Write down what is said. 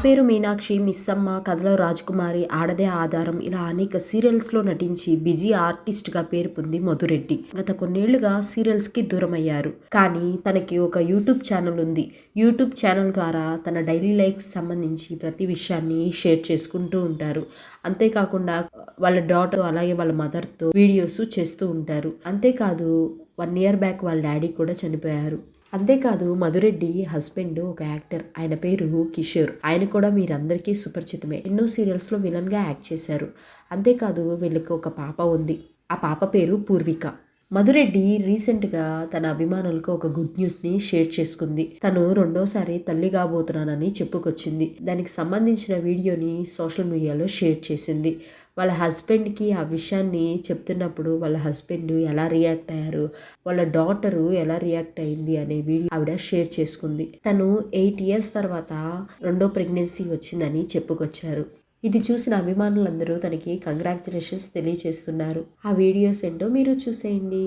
పేరు మీనాక్షి, మిస్సమ్మ, కథలో రాజకుమారి, ఆడదే ఆధారం ఇలా అనేక సీరియల్స్లో నటించి బిజీ ఆర్టిస్ట్గా పేరు పొంది మధురెడ్డి గత కొన్నేళ్లుగా సీరియల్స్కి దూరమయ్యారు. కానీ తనకి ఒక యూట్యూబ్ ఛానల్ ఉంది. యూట్యూబ్ ఛానల్ ద్వారా తన డైలీ లైఫ్కి సంబంధించి ప్రతి విషయాన్ని షేర్ చేసుకుంటూ ఉంటారు. అంతేకాకుండా వాళ్ళ డాటర్ అలాగే వాళ్ళ మదర్తో వీడియోస్ చేస్తూ ఉంటారు. అంతేకాదు 1 year బ్యాక్ వాళ్ళ డాడీ కూడా చనిపోయారు. అంతేకాదు మధురెడ్డి హస్బెండ్ ఒక యాక్టర్, ఆయన పేరు కిషోర్. ఆయన కూడా మీరందరికీ సుపరిచితమే. ఎన్నో సీరియల్స్లో విలన్గా యాక్ట్ చేశారు. అంతేకాదు వీళ్ళకి ఒక పాప ఉంది. ఆ పాప పేరు పూర్విక. మధురెడ్డి రీసెంట్గా తన అభిమానులకు ఒక గుడ్ న్యూస్ని షేర్ చేసుకుంది. తను 2వసారి తల్లి కాబోతున్నానని చెప్పుకొచ్చింది. దానికి సంబంధించిన వీడియోని సోషల్ మీడియాలో షేర్ చేసింది. వాళ్ళ హస్బెండ్కి ఆ విషయాన్ని చెప్తున్నప్పుడు వాళ్ళ హస్బెండ్ ఎలా రియాక్ట్ అయ్యారు, వాళ్ళ డాటరు ఎలా రియాక్ట్ అయింది అనే వీడియో ఆవిడ షేర్ చేసుకుంది. తను 8 years తర్వాత 2వ ప్రెగ్నెన్సీ వచ్చిందని చెప్పుకొచ్చారు. ఇది చూసిన అభిమానులందరూ తనకి కంగ్రాచులేషన్స్ తెలియజేస్తున్నారు. ఆ వీడియోస్ ఏంటో మీరు చూసేయండి.